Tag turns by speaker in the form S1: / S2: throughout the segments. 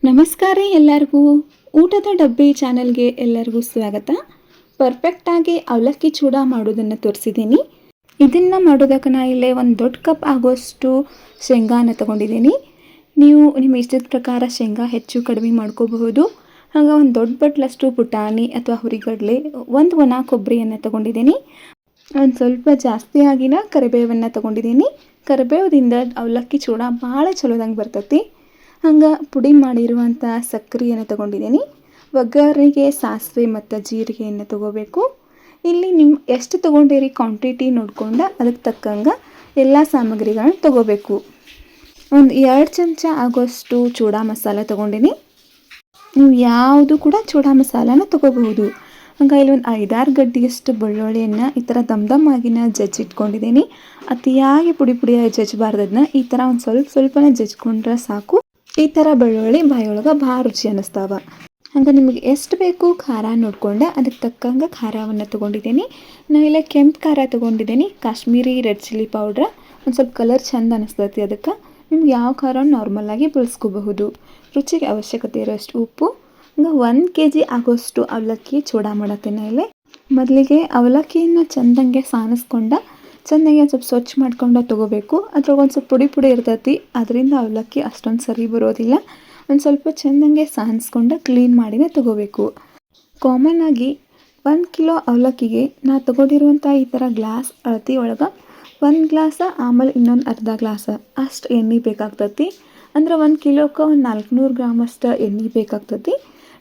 S1: ನಮಸ್ಕಾರ ಎಲ್ಲರಿಗೂ. ಊಟದ ಡಬ್ಬಿ ಚಾನಲ್ಗೆ ಎಲ್ಲರಿಗೂ ಸ್ವಾಗತ. ಪರ್ಫೆಕ್ಟಾಗಿ ಅವಲಕ್ಕಿ ಚೂಡ ಮಾಡೋದನ್ನು ತೋರಿಸಿದ್ದೀನಿ. ಇದನ್ನು ಮಾಡೋದಕ್ಕೆ ನಾನು ಇಲ್ಲೇ ಒಂದು ದೊಡ್ಡ ಕಪ್ ಆಗೋಷ್ಟು ಶೇಂಗಾನ ತೊಗೊಂಡಿದ್ದೀನಿ. ನೀವು ನಿಮ್ಮ ಇಷ್ಟದ ಪ್ರಕಾರ ಶೇಂಗಾ ಹೆಚ್ಚು ಕಡಿಮೆ ಮಾಡ್ಕೋಬಹುದು. ಹಾಗೆ ಒಂದು ದೊಡ್ಡ ಬಟ್ಲಷ್ಟು ಪುಟಾಣಿ ಅಥವಾ ಹುರಿಗಡಲೆ, ಒಂದು ಒಣ ಕೊಬ್ಬರಿಯನ್ನು ತೊಗೊಂಡಿದ್ದೀನಿ. ಒಂದು ಸ್ವಲ್ಪ ಜಾಸ್ತಿ ಆಗಿನ ಕರಿಬೇವನ್ನು ತೊಗೊಂಡಿದ್ದೀನಿ. ಕರಿಬೇವದಿಂದ ಅವಲಕ್ಕಿ ಚೂಡ ಭಾಳ ಚಲೋದಂಗೆ ಬರ್ತೈತಿ. ಹಂಗೆ ಪುಡಿ ಮಾಡಿರುವಂಥ ಸಕ್ಕರೆಯನ್ನು ತೊಗೊಂಡಿದ್ದೀನಿ. ಒಗ್ಗರಣೆಗೆ ಸಾಸಿವೆ ಮತ್ತು ಜೀರಿಗೆಯನ್ನು ತೊಗೋಬೇಕು. ಇಲ್ಲಿ ನಿಮ್ಮ ಎಷ್ಟು ತೊಗೊಂಡಿರಿ ಕ್ವಾಂಟಿಟಿ ನೋಡ್ಕೊಂಡು ಅದಕ್ಕೆ ತಕ್ಕಂಗೆ ಎಲ್ಲ ಸಾಮಗ್ರಿಗಳನ್ನ ತೊಗೋಬೇಕು. ಒಂದು 2 ಚಮಚ ಆಗೋಷ್ಟು ಚೂಡ ಮಸಾಲ ತೊಗೊಂಡಿನಿ. ನೀವು ಯಾವುದು ಕೂಡ ಚೂಡ ಮಸಾಲನ ತೊಗೋಬಹುದು. ಹಂಗೆ ಇಲ್ಲಿ ಒಂದು 5-6 ಗಡ್ಡೆಯಷ್ಟು ಬೆಳ್ಳುಳ್ಳಿಯನ್ನು ಈ ಥರ ದಮ್ ಆಗಿನ ಜಜ್ಜಿಟ್ಕೊಂಡಿದ್ದೀನಿ. ಅತಿಯಾಗಿ ಪುಡಿ ಪುಡಿಯಾಗಿ ಜಜ್ಜಬಾರ್ದದನ್ನ ಈ ಥರ ಒಂದು ಸ್ವಲ್ಪನೇ ಜಜ್ಕೊಂಡ್ರೆ ಸಾಕು. ಈ ಥರ ಬೆಳ್ಳುಳ್ಳಿ ಬಾಯೊಳಗೆ ಭಾಳ ರುಚಿ ಅನ್ನಿಸ್ತಾವ. ಹಂಗೆ ನಿಮಗೆ ಎಷ್ಟು ಬೇಕು ಖಾರ ನೋಡ್ಕೊಂಡು ಅದಕ್ಕೆ ತಕ್ಕಂಗೆ ಖಾರವನ್ನು ತೊಗೊಂಡಿದ್ದೀನಿ. ನಾನಿಲ್ಲ ಕೆಂಪು ಖಾರ ತೊಗೊಂಡಿದ್ದೀನಿ. ಕಾಶ್ಮೀರಿ ರೆಡ್ ಚಿಲ್ಲಿ ಪೌಡ್ರ್ ಒಂದು ಸ್ವಲ್ಪ ಕಲರ್ ಚೆಂದ ಅನ್ನಿಸ್ತೈತಿ. ಅದಕ್ಕೆ ನಿಮ್ಗೆ ಯಾವ ಖಾರ ನಾರ್ಮಲಾಗಿ ಬಳಸ್ಕೋಬಹುದು. ರುಚಿಗೆ ಅವಶ್ಯಕತೆ ಇರೋಷ್ಟು ಉಪ್ಪು. ಹಂಗೆ 1 kg ಆಗೋಷ್ಟು ಅವಲಕ್ಕಿ ಚೂಡ ಮಾಡತ್ತೇನೆ. ಇಲ್ಲಿ ಮೊದಲಿಗೆ ಅವಲಕ್ಕಿಯನ್ನು ಚೆಂದಂಗೆ ಸಾನಿಸ್ಕೊಂಡು ಚೆಂದಾಗಿ ಒಂದು ಸ್ವಲ್ಪ ಸ್ವಚ್ಛ ಮಾಡ್ಕೊಂಡು ತೊಗೋಬೇಕು. ಅದ್ರಾಗ ಒಂದು ಸ್ವಲ್ಪ ಪುಡಿ ಇರ್ತೈತಿ, ಅದರಿಂದ ಅವಲಕ್ಕಿ ಅಷ್ಟೊಂದು ಸರಿ ಬರೋದಿಲ್ಲ. ಒಂದು ಸ್ವಲ್ಪ ಚೆಂದಂಗೆ ಸಾನಿಸ್ಕೊಂಡು ಕ್ಲೀನ್ ಮಾಡಿನೇ ತೊಗೋಬೇಕು. ಕಾಮನ್ ಆಗಿ 1 ಕಿಲೋ ಅವಲಕ್ಕಿಗೆ ನಾ ತೊಗೊಂಡಿರುವಂಥ ಈ ಥರ ಗ್ಲಾಸ್ ಅಳತಿ ಒಳಗೆ 1 ಗ್ಲಾಸ ಆಮೇಲೆ ಇನ್ನೊಂದು ಅರ್ಧ ಗ್ಲಾಸ ಅಷ್ಟು ಎಣ್ಣೆ ಬೇಕಾಗ್ತೈತಿ. ಅಂದ್ರೆ 1 ಕಿಲೋಕ್ಕೆ ಒಂದು 400 ಗ್ರಾಮಷ್ಟು ಎಣ್ಣೆ ಬೇಕಾಗ್ತೈತಿ.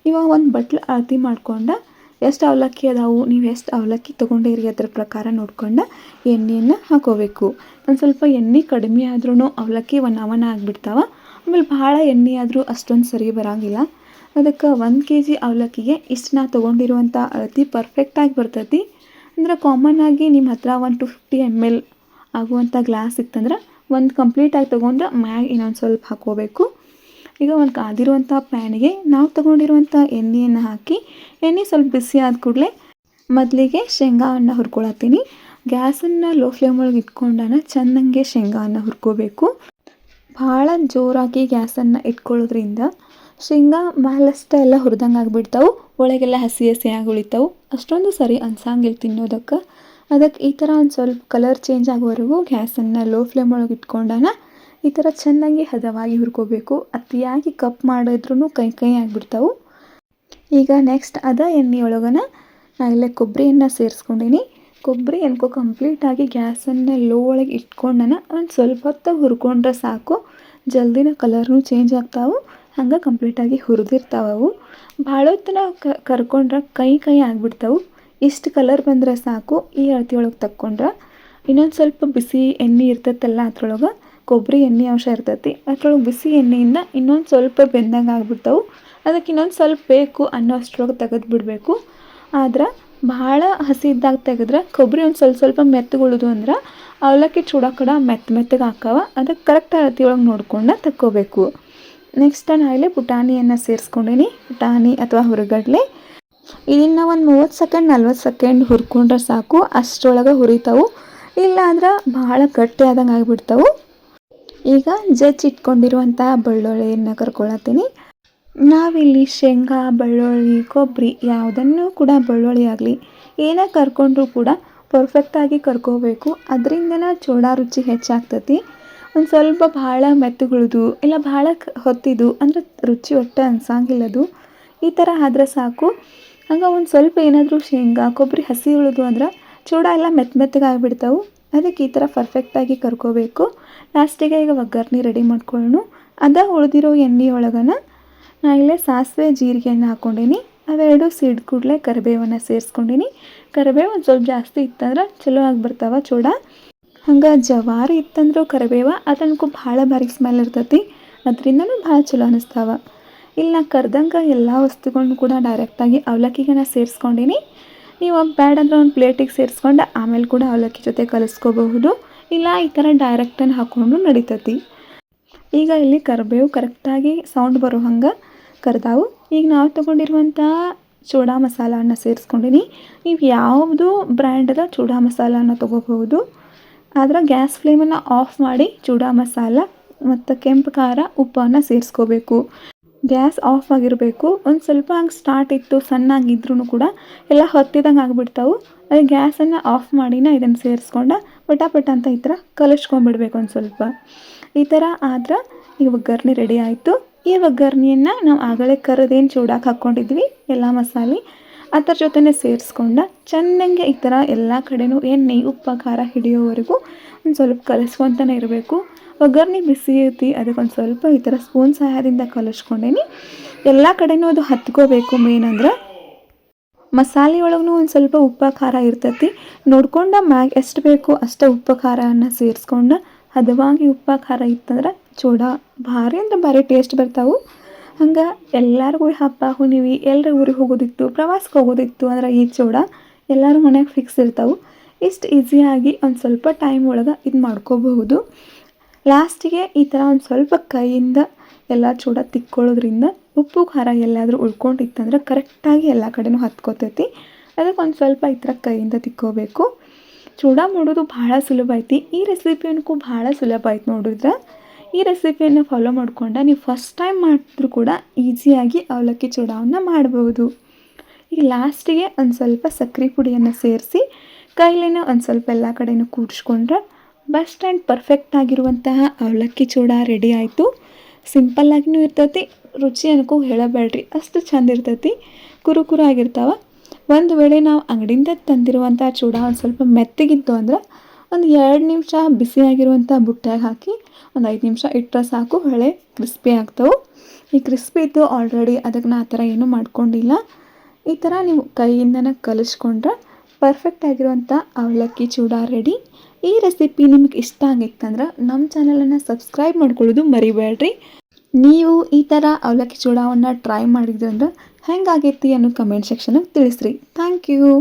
S1: ಇವಾಗ ಒಂದು ಬಟ್ಲು ಅಳತಿ ಮಾಡ್ಕೊಂಡು ಎಷ್ಟು ಅವಲಕ್ಕಿ ಅದಾವು, ನೀವು ಎಷ್ಟು ಅವಲಕ್ಕಿ ತೊಗೊಂಡಿರಿ ಅದ್ರ ಪ್ರಕಾರ ನೋಡ್ಕೊಂಡು ಎಣ್ಣೆಯನ್ನು ಹಾಕೋಬೇಕು. ಒಂದು ಸ್ವಲ್ಪ ಎಣ್ಣೆ ಕಡಿಮೆ ಆದ್ರೂ ಅವಲಕ್ಕಿ ಒಣ ಆಗಿಬಿಡ್ತಾವೆ. ಆಮೇಲೆ ಭಾಳ ಎಣ್ಣೆ ಆದರೂ ಅಷ್ಟೊಂದು ಸರಿ ಬರೋಂಗಿಲ್ಲ. ಅದಕ್ಕೆ 1 kg ಅವಲಕ್ಕಿಗೆ ಇಷ್ಟು ನಾ ತೊಗೊಂಡಿರುವಂಥ ಅಳತಿ ಪರ್ಫೆಕ್ಟಾಗಿ ಬರ್ತೈತಿ. ಅಂದ್ರೆ ಕಾಮನ್ ಆಗಿ ನಿಮ್ಮ ಹತ್ರ 150 ml ಆಗುವಂಥ ಗ್ಲಾಸ್ ಇತ್ತಂದ್ರೆ ಒಂದು ಕಂಪ್ಲೀಟಾಗಿ ತೊಗೊಂಡ್ರೆ ಮ್ಯಾಗ ಇನ್ನೊಂದು ಸ್ವಲ್ಪ ಹಾಕೋಬೇಕು. ಈಗ ಒಂದು ಕಾದಿರುವಂಥ ಪ್ಯಾನಿಗೆ ನಾವು ತೊಗೊಂಡಿರುವಂಥ ಎಣ್ಣೆಯನ್ನು ಹಾಕಿ ಎಣ್ಣೆ ಸ್ವಲ್ಪ ಬಿಸಿ ಆದ ಕೂಡಲೇ ಮೊದಲಿಗೆ ಶೇಂಗಾವನ್ನು ಹುರ್ಕೊಳತ್ತೀನಿ. ಗ್ಯಾಸನ್ನು ಲೋ ಫ್ಲೇಮ್ ಒಳಗೆ ಇಟ್ಕೊಂಡಾನ ಚೆಂದಂಗೆ ಶೇಂಗಾವನ್ನು ಹುರ್ಕೋಬೇಕು. ಭಾಳ ಜೋರಾಗಿ ಗ್ಯಾಸನ್ನು ಇಟ್ಕೊಳ್ಳೋದ್ರಿಂದ ಶೇಂಗಾ ಮೇಲಷ್ಟೇ ಎಲ್ಲ ಹುರಿದಂಗೆ ಆಗಿಬಿಡ್ತಾವೆ, ಒಳಗೆಲ್ಲ ಹಸಿ ಹಸಿಯಾಗಿ ಉಳಿತಾವೆ. ಅಷ್ಟೊಂದು ಸರಿ ಅನ್ಸಂಗಿಲ್ಲ ತಿನ್ನೋದಕ್ಕೆ. ಅದಕ್ಕೆ ಈ ಥರ ಒಂದು ಸ್ವಲ್ಪ ಕಲರ್ ಚೇಂಜ್ ಆಗೋವರೆಗೂ ಗ್ಯಾಸನ್ನು ಲೋ ಫ್ಲೇಮ್ ಒಳಗೆ ಇಟ್ಕೊಂಡಾನ ಈ ಥರ ಚೆನ್ನಾಗಿ ಹದವಾಗಿ ಹುರ್ಕೋಬೇಕು. ಅತಿಯಾಗಿ ಕಪ್ ಮಾಡಿದ್ರೂ ಕೈ ಆಗಿಬಿಡ್ತಾವೆ. ಈಗ ನೆಕ್ಸ್ಟ್ ಎಣ್ಣೆ ಒಳಗನ ನಾನು ಇಲ್ಲೇ ಕೊಬ್ಬರಿಯನ್ನು ಸೇರಿಸ್ಕೊಂಡೀನಿ. ಕೊಬ್ಬರಿ ಎನ್ಕೋ ಕಂಪ್ಲೀಟಾಗಿ ಗ್ಯಾಸನ್ನು ಲೋ ಒಳಗೆ ಇಟ್ಕೊಂಡನ ಒಂದು ಸ್ವಲ್ಪ ಹೊತ್ತು ಹುರ್ಕೊಂಡ್ರೆ ಸಾಕು. ಜಲ್ದಿನ ಕಲರ್ನೂ ಚೇಂಜ್ ಆಗ್ತಾವೆ. ಹಂಗೆ ಕಂಪ್ಲೀಟಾಗಿ ಹುರಿದಿರ್ತಾವು. ಭಾಳ ಹೊತ್ತು ಕರ್ಕೊಂಡ್ರೆ ಕೈ ಆಗಿಬಿಡ್ತಾವೆ. ಇಷ್ಟು ಕಲರ್ ಬಂದರೆ ಸಾಕು. ಈ ಅಳತಿ ಒಳಗೆ ತಕ್ಕೊಂಡ್ರೆ ಇನ್ನೊಂದು ಸ್ವಲ್ಪ ಬಿಸಿ ಎಣ್ಣೆ ಇರ್ತೈತಲ್ಲ ಅದ್ರೊಳಗೆ ಕೊಬ್ಬರಿ ಎಣ್ಣೆ ಅಂಶ ಇರ್ತೈತಿ. ಅದ್ರೊಳಗೆ ಬಿಸಿ ಎಣ್ಣೆಯಿಂದ ಇನ್ನೊಂದು ಸ್ವಲ್ಪ ಬೆಂದಂಗೆ ಆಗಿಬಿಡ್ತಾವೆ. ಅದಕ್ಕೆ ಇನ್ನೊಂದು ಸ್ವಲ್ಪ ಬೇಕು ಅನ್ನೋ ಅಷ್ಟ್ರೊಳಗೆ ತೆಗೆದು ಬಿಡಬೇಕು. ಆದ್ರೆ ಭಾಳ ಹಸಿ ಇದ್ದಾಗ ತೆಗೆದ್ರೆ ಕೊಬ್ಬರಿ ಒಂದು ಸ್ವಲ್ಪ ಮೆತ್ತಗುಳಿದು ಅಂದ್ರೆ ಅವಲಕ್ಕಿ ಚೂಡ ಮೆತ್ತಗೆ ಹಾಕವ. ಅದಕ್ಕೆ ಕರೆಕ್ಟ್ ಅಳತಿ ಒಳಗೆ ನೋಡ್ಕೊಂಡು ತಕ್ಕೋಬೇಕು. ನೆಕ್ಸ್ಟ್ ನಾನು ಇಲ್ಲಿ ಪುಟಾಣಿಯನ್ನು ಸೇರಿಸ್ಕೊಂಡೀನಿ. ಪುಟಾಣಿ ಅಥವಾ ಹುರಿಗಡಲೆ ಇದನ್ನು ಒಂದು 30 ಸೆಕೆಂಡ್ 40 ಸೆಕೆಂಡ್ ಹುರ್ಕೊಂಡ್ರೆ ಸಾಕು. ಅಷ್ಟರೊಳಗೆ ಹುರಿತಾವೆ. ಇಲ್ಲ ಅಂದ್ರೆ ಭಾಳ ಗಟ್ಟಿ ಆದಂಗೆ ಆಗಿಬಿಡ್ತಾವೆ. ಈಗ ಜಜ್ಜಿಟ್ಕೊಂಡಿರುವಂಥ ಬೆಳ್ಳುಳ್ಳಿಯನ್ನು ಕರ್ಕೊಳತ್ತೀನಿ. ನಾವಿಲ್ಲಿ ಶೇಂಗಾ, ಬೆಳ್ಳುಳ್ಳಿ, ಕೊಬ್ಬರಿ ಯಾವುದನ್ನು ಕೂಡ ಬೆಳ್ಳುಳ್ಳಿ ಆಗಲಿ ಏನೇ ಕರ್ಕೊಂಡ್ರೂ ಕೂಡ ಪರ್ಫೆಕ್ಟಾಗಿ ಕರ್ಕೋಬೇಕು. ಅದರಿಂದನೇ ಚೂಡ ರುಚಿ ಹೆಚ್ಚಾಗ್ತೈತಿ. ಒಂದು ಸ್ವಲ್ಪ ಭಾಳ ಮೆತ್ತಗುಳಿದು ಇಲ್ಲ ಭಾಳ ಹೊತ್ತಿದ್ದು ಅಂದ್ರೆ ರುಚಿ ಒಟ್ಟು ಅನ್ಸಂಗಿಲ್ಲದು. ಈ ಥರ ಆದ್ರೆ ಸಾಕು. ಹಂಗೆ ಒಂದು ಸ್ವಲ್ಪ ಏನಾದರೂ ಶೇಂಗಾ, ಕೊಬ್ಬರಿ ಹಸಿ ಉಳಿದು ಅಂದ್ರೆ ಚೂಡ ಎಲ್ಲ ಮೆತ್ತಗೆ ಆಗಿಬಿಡ್ತಾವೆ. ಅದಕ್ಕೆ ಈ ಥರ ಪರ್ಫೆಕ್ಟಾಗಿ ಕರ್ಕೋಬೇಕು. ಲಾಸ್ಟಿಗೆ ಈಗ ಒಗ್ಗರಣೆ ರೆಡಿ ಮಾಡ್ಕೊಳ್ಳೋಣ. ಉಳಿದಿರೋ ಎಣ್ಣೆ ಒಳಗನ ನಾನು ಇಲ್ಲೇ ಸಾಸಿವೆ ಜೀರಿಗೆಯನ್ನು ಹಾಕ್ಕೊಂಡೀನಿ. ಅವೆರಡು ಸಿಡ್ ಕೂಡಲೇ ಕರಿಬೇವನ್ನು ಸೇರಿಸ್ಕೊಂಡೀನಿ. ಕರಿಬೇವು ಒಂದು ಸ್ವಲ್ಪ ಜಾಸ್ತಿ ಇತ್ತಂದ್ರೆ ಚಲೋ ಆಗಿ ಬರ್ತಾವೆ ಚೂಡ. ಹಂಗೆ ಜವಾರಿ ಇತ್ತಂದ್ರೂ ಕರಿಬೇವ ಅದನ್ಕು ಭಾಳ ಭಾರಿ ಸ್ಮೆಲ್ ಇರ್ತೈತಿ. ಅದರಿಂದನೂ ಭಾಳ ಚಲೋ ಅನ್ನಿಸ್ತಾವೆ. ಇಲ್ಲಿ ನಾ ಕರ್ದಂಗೆ ಎಲ್ಲ ವಸ್ತುಗಳನ್ನೂ ಕೂಡ ಡೈರೆಕ್ಟಾಗಿ ಅವಲಕ್ಕಿಗೆ ನಾ ಸೇರಿಸ್ಕೊಂಡೀನಿ. ನೀವು ಬೇಡಂದ್ರೆ ಒಂದು ಪ್ಲೇಟಿಗೆ ಸೇರಿಸ್ಕೊಂಡು ಆಮೇಲೆ ಕೂಡ ಅವಲಕ್ಕಿ ಜೊತೆ ಕಲಿಸ್ಕೋಬಹುದು. ಇಲ್ಲ ಈ ಥರ ಡೈರೆಕ್ಟನ್ನು ಹಾಕ್ಕೊಂಡು ನಡಿತೈತಿ. ಈಗ ಇಲ್ಲಿ ಕರಿಬೇವು ಕರೆಕ್ಟಾಗಿ ಸೌಂಡ್ ಬರೋ ಹಂಗೆ ಕರ್ದಾವು. ಈಗ ನಾವು ತೊಗೊಂಡಿರುವಂಥ ಚೂಡ ಮಸಾಲವನ್ನು ಸೇರಿಸ್ಕೊಂಡೀನಿ. ನೀವು ಯಾವುದು ಬ್ರ್ಯಾಂಡದ ಚೂಡ ಮಸಾಲನ ತೊಗೋಬಹುದು. ಆದ್ರೆ ಗ್ಯಾಸ್ ಫ್ಲೇಮನ್ನು ಆಫ್ ಮಾಡಿ ಚೂಡ ಮಸಾಲ ಮತ್ತು ಕೆಂಪು ಖಾರ ಉಪ್ಪನ್ನು ಸೇರಿಸ್ಕೋಬೇಕು. ಗ್ಯಾಸ್ ಆಫ್ ಆಗಿರಬೇಕು. ಒಂದು ಸ್ವಲ್ಪ ಹಂಗೆ ಸ್ಟಾರ್ಟ್ ಇತ್ತು ಸಣ್ಣಾಗಿದ್ರೂ ಕೂಡ ಎಲ್ಲ ಹೊತ್ತಿದಂಗೆ ಆಗಿಬಿಡ್ತಾವೆ. ಅದು ಗ್ಯಾಸನ್ನು ಆಫ್ ಮಾಡಿನ ಇದನ್ನು ಸೇರಿಸ್ಕೊಂಡು ಪಟ ಅಂತ ಈ ಥರ ಕಲಿಸ್ಕೊಂಡ್ಬಿಡ್ಬೇಕು. ಒಂದು ಸ್ವಲ್ಪ ಈ ಥರ ಆದ್ರೆ ಈ ಒಗ್ಗರಣೆ ರೆಡಿ ಆಯಿತು. ಈ ಒಗ್ಗರಣೆಯನ್ನು ನಾವು ಆಗಲೇ ಕರಿದೇನು ಚೂಡಾಕ್ ಹಾಕ್ಕೊಂಡಿದ್ವಿ ಎಲ್ಲ ಮಸಾಲೆ ಅದರ ಜೊತೆನೇ ಸೇರಿಸ್ಕೊಂಡು ಚೆನ್ನಾಗಿ ಈ ಥರ ಎಲ್ಲ ಕಡೆನೂ ಎಣ್ಣೆ ಉಪ್ಪು ಖಾರ ಹಿಡಿಯೋವರೆಗೂ ಒಂದು ಸ್ವಲ್ಪ ಕಲಿಸ್ಕೊತಾನೆ ಇರಬೇಕು. ಒಗ್ಗರಣೆ ಬಿಸಿ ಐತಿ, ಅದಕ್ಕೊಂದು ಸ್ವಲ್ಪ ಈ ಥರ ಸ್ಪೂನ್ ಸಹಾಯದಿಂದ ಕಲಿಸ್ಕೊಂಡೇನಿ. ಎಲ್ಲ ಕಡೆನೂ ಅದು ಹತ್ಕೋಬೇಕು. ಮೇನ್ ಅಂದ್ರೆ ಮಸಾಲೆ ಒಳಗೂ ಒಂದು ಸ್ವಲ್ಪ ಉಪ್ಪು ಖಾರ ಇರ್ತೈತಿ. ನೋಡ್ಕೊಂಡು ಮ್ಯಾಗ ಎಷ್ಟು ಬೇಕೋ ಅಷ್ಟು ಉಪ್ಪು ಖಾರವನ್ನು ಸೇರಿಸ್ಕೊಂಡು ಹದವಾಗಿ ಉಪ್ಪು ಖಾರ ಇತ್ತಂದ್ರೆ ಚೂಡ ಭಾರಿ ಅಂದ್ರೆ ಭಾರಿ ಟೇಸ್ಟ್ ಬರ್ತಾವೆ. ಹಂಗೆ ಎಲ್ಲರಿಗೂ ಹಬ್ಬ ಹುಣ್ಣಿಮೆ ಎಲ್ಲರ ಊರಿಗೆ ಹೋಗೋದಿತ್ತು, ಪ್ರವಾಸಕ್ಕೆ ಹೋಗೋದಿತ್ತು ಅಂದ್ರೆ ಈ ಚೂಡ ಎಲ್ಲರೂ ಮನ್ಯಾಗ ಫಿಕ್ಸ್ ಇರ್ತಾವೆ. ಇಷ್ಟು ಈಸಿಯಾಗಿ ಒಂದು ಸ್ವಲ್ಪ ಟೈಮ್ ಒಳಗೆ ಇದು ಮಾಡ್ಕೋಬಹುದು. ಲಾಸ್ಟಿಗೆ ಈ ಥರ ಒಂದು ಸ್ವಲ್ಪ ಕೈಯಿಂದ ಎಲ್ಲ ಚೂಡ ತಿಕ್ಕೊಳ್ಳೋದ್ರಿಂದ ಉಪ್ಪು ಖಾರ ಎಲ್ಲಾದರೂ ಉಳ್ಕೊಂಡಿತ್ತಂದ್ರೆ ಕರೆಕ್ಟಾಗಿ ಎಲ್ಲ ಕಡೆನೂ ಹತ್ಕೋತೈತಿ. ಅದಕ್ಕೆ ಒಂದು ಸ್ವಲ್ಪ ಈ ಥರ ಕೈಯಿಂದ ತಿಕ್ಕೋಬೇಕು. ಚೂಡ ಮಾಡೋದು ಭಾಳ ಸುಲಭ ಐತಿ. ಈ ರೆಸಿಪಿಯನ್ಗೂ ಭಾಳ ಸುಲಭ ಐತೆ ನೋಡಿದ್ರೆ. ಈ ರೆಸಿಪಿಯನ್ನು ಫಾಲೋ ಮಾಡ್ಕೊಂಡು ನೀವು ಫಸ್ಟ್ ಟೈಮ್ ಮಾಡಿದ್ರು ಕೂಡ ಈಸಿಯಾಗಿ ಅವಲಕ್ಕಿ ಚೂಡವನ್ನು ಮಾಡ್ಬೋದು. ಈಗ ಲಾಸ್ಟಿಗೆ ಒಂದು ಸ್ವಲ್ಪ ಸಕ್ಕರೆ ಪುಡಿಯನ್ನು ಸೇರಿಸಿ ಕೈಲೇನೋ ಒಂದು ಸ್ವಲ್ಪ ಎಲ್ಲ ಕಡೆನೂ ಕೂಡಿಸ್ಕೊಂಡ್ರೆ ಬೆಸ್ಟ್ ಆ್ಯಂಡ್ ಪರ್ಫೆಕ್ಟ್ ಆಗಿರುವಂತಹ ಅವಲಕ್ಕಿ ಚೂಡ ರೆಡಿ ಆಯಿತು. ಸಿಂಪಲ್ಲಾಗಿನೂ ಇರ್ತೈತಿ, ರುಚಿ ಅನ್ಕೋ ಹೇಳಬೇಡ್ರಿ ಅಷ್ಟು ಚಂದ ಇರ್ತೈತಿ, ಕುರು ಆಗಿರ್ತಾವೆ. ಒಂದು ವೇಳೆ ನಾವು ಅಂಗಡಿಯಿಂದ ತಂದಿರುವಂಥ ಚೂಡ ಒಂದು ಸ್ವಲ್ಪ ಮೆತ್ತಗಿತ್ತು ಅಂದ್ರೆ ಒಂದು 2 ನಿಮಿಷ ಬಿಸಿಯಾಗಿರುವಂಥ ಬುಟ್ಟಾಗ ಹಾಕಿ ಒಂದು 5 ನಿಮಿಷ ಇಟ್ಟರೆ ಸಾಕು, ಹೊಳೆ ಕ್ರಿಸ್ಪಿ ಆಗ್ತವೆ. ಈ ಕ್ರಿಸ್ಪಿ ಇದ್ದು ಆಲ್ರೆಡಿ ಅದಕ್ಕೆ ನಾ ಆ ಥರ ಏನೂ ಮಾಡ್ಕೊಂಡಿಲ್ಲ. ಈ ಥರ ನೀವು ಕೈಯಿಂದನೇ ಕಲಿಸ್ಕೊಂಡ್ರೆ ಪರ್ಫೆಕ್ಟ್ ಆಗಿರುವಂಥ ಅವಲಕ್ಕಿ ಚೂಡ ರೆಡಿ. ಈ ರೆಸಿಪಿ ನಿಮಗೆ ಇಷ್ಟ ಆಗಿತ್ತಂದ್ರೆ ನಮ್ಮ ಚಾನಲನ್ನು ಸಬ್ಸ್ಕ್ರೈಬ್ ಮಾಡ್ಕೊಳ್ಳೋದು ಮರಿಬೇಡ್ರಿ. ನೀವು ಈ ಥರ ಅವಲಕ್ಕಿ ಚೂಡವನ್ನು ಟ್ರೈ ಮಾಡಿದ್ರಂದ್ರೆ ಹೆಂಗಾಗೈತಿ ಅನ್ನೋ ಕಮೆಂಟ್ ಸೆಕ್ಷನಾಗ ತಿಳಿಸ್ರಿ. Thank you.